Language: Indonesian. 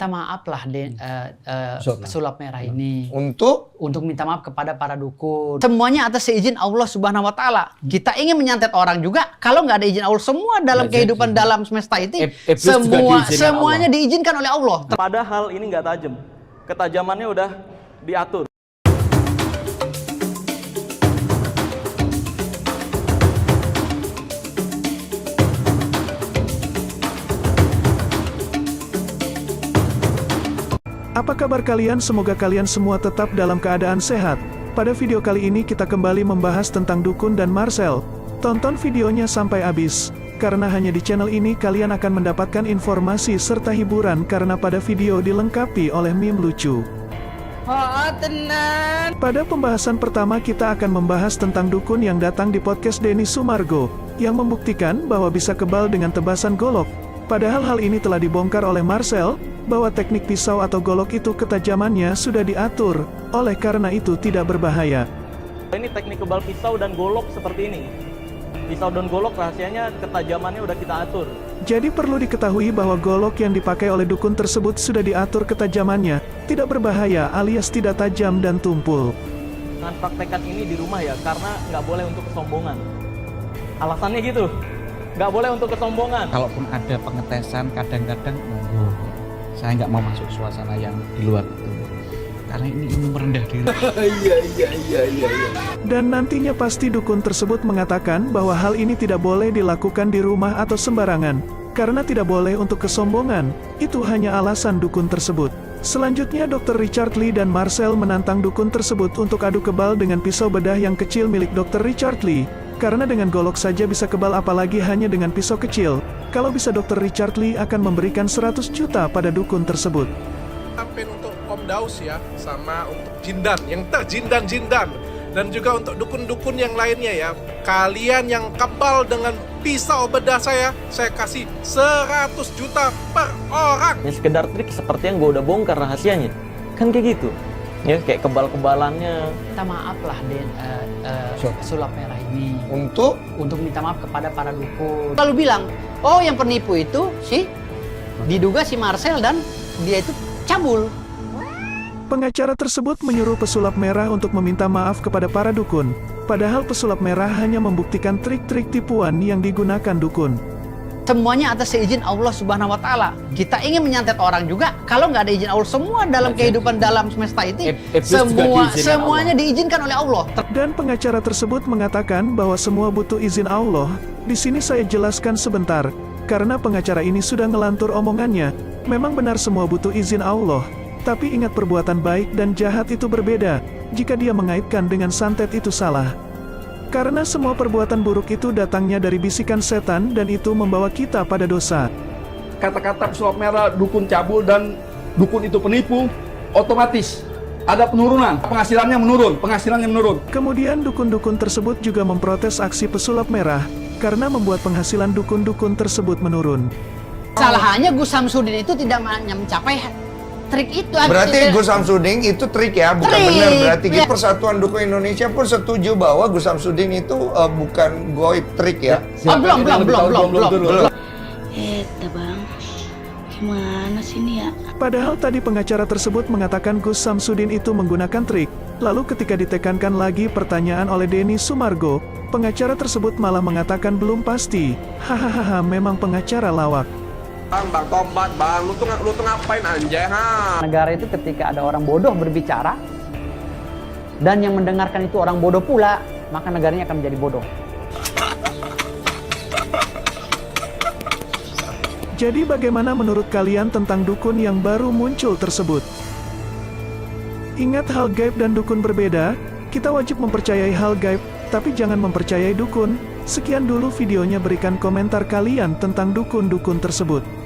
minta maaf lah pesulap merah ini untuk minta maaf kepada para dukun. Semuanya atas seizin Allah Subhanahu wa taala. Kita ingin menyantet orang juga, kalau nggak ada izin Allah, semua dalam kehidupan dalam semesta itu semuanya diizinkan oleh Allah. Padahal ini nggak tajam. Ketajamannya udah diatur. Apa kabar kalian? Semoga kalian semua tetap dalam keadaan sehat. Pada video kali ini kita kembali membahas tentang Dukun dan Marcel. Tonton videonya sampai habis, karena hanya di channel ini kalian akan mendapatkan informasi serta hiburan karena pada video dilengkapi oleh meme lucu. Pada pembahasan pertama kita akan membahas tentang dukun yang datang di podcast Denny Sumargo, yang membuktikan bahwa bisa kebal dengan tebasan golok. Padahal hal ini telah dibongkar oleh Marcel, bahwa teknik pisau atau golok itu ketajamannya sudah diatur, oleh karena itu tidak berbahaya. Ini teknik kebal pisau dan golok seperti ini. Pisau dan golok rahasianya ketajamannya udah kita atur. Jadi perlu diketahui bahwa golok yang dipakai oleh dukun tersebut sudah diatur ketajamannya, tidak berbahaya alias tidak tajam dan tumpul. Dengan praktekan ini di rumah ya, karena nggak boleh untuk kesombongan. Alasannya gitu, nggak boleh untuk kesombongan. Kalaupun ada pengetesan kadang-kadang saya nggak mau masuk suasana yang di luar itu, karena ini merendah diri. Iya. Dan nantinya pasti dukun tersebut mengatakan bahwa hal ini tidak boleh dilakukan di rumah atau sembarangan, karena tidak boleh untuk kesombongan. Itu hanya alasan dukun tersebut. Selanjutnya Dr. Richard Lee dan Marcel menantang dukun tersebut untuk adu kebal dengan pisau bedah yang kecil milik Dr. Richard Lee. Karena dengan golok saja bisa kebal, apalagi hanya dengan pisau kecil. Kalau bisa, Dr. Richard Lee akan memberikan 100 juta pada dukun tersebut. Sampai untuk Om Daus ya, sama untuk Jindan, yang terjindan-jindan. Dan juga untuk dukun-dukun yang lainnya ya. Kalian yang kebal dengan pisau bedah saya kasih 100 juta per orang. Ini sekedar trik seperti yang gue udah bongkar rahasianya. Kan kayak gitu. Ya, kayak kebal-kebalannya. Minta maaf lah pesulap merah ini untuk minta maaf kepada para dukun. Lalu bilang, oh yang penipu itu diduga si Marcel dan dia itu cabul. Pengacara tersebut menyuruh pesulap merah untuk meminta maaf kepada para dukun. Padahal pesulap merah hanya membuktikan trik-trik tipuan yang digunakan dukun. Semuanya atas seizin Allah Subhanahu wa taala. Kita ingin menyantet orang juga, kalau nggak ada izin Allah, semua dalam kehidupan dalam semesta itu semuanya diizinkan oleh Allah. Dan pengacara tersebut mengatakan bahwa semua butuh izin Allah. Di sini saya jelaskan sebentar, karena pengacara ini sudah ngelantur omongannya. Memang benar semua butuh izin Allah, tapi ingat perbuatan baik dan jahat itu berbeda. Jika dia mengaitkan dengan santet itu salah. Karena semua perbuatan buruk itu datangnya dari bisikan setan dan itu membawa kita pada dosa. Kata-kata pesulap merah, dukun cabul dan dukun itu penipu, otomatis ada penurunan, penghasilannya menurun. Kemudian dukun-dukun tersebut juga memprotes aksi pesulap merah, karena membuat penghasilan dukun-dukun tersebut menurun. Salahannya Gus Samsudin itu tidak mencapai trik itu. Berarti Gus Samsudin itu trik ya, bukan benar. Berarti Persatuan Dukun Indonesia pun setuju bahwa Gus Samsudin itu bukan goib, trik ya. Belum. Bang, gimana sih ini ya? Padahal tadi pengacara tersebut mengatakan Gus Samsudin itu menggunakan trik. Lalu ketika ditekankan lagi pertanyaan oleh Denny Sumargo, pengacara tersebut malah mengatakan belum pasti. Hahaha, memang pengacara lawak. Bang Kombat, bang, lu tuh ngapain anjay, ha? Negara itu ketika ada orang bodoh berbicara dan yang mendengarkan itu orang bodoh pula, maka negaranya akan menjadi bodoh. Jadi bagaimana menurut kalian tentang dukun yang baru muncul tersebut? Ingat, hal gaib dan dukun berbeda. Kita wajib mempercayai hal gaib, tapi jangan mempercayai dukun. Sekian dulu videonya, berikan komentar kalian tentang dukun-dukun tersebut.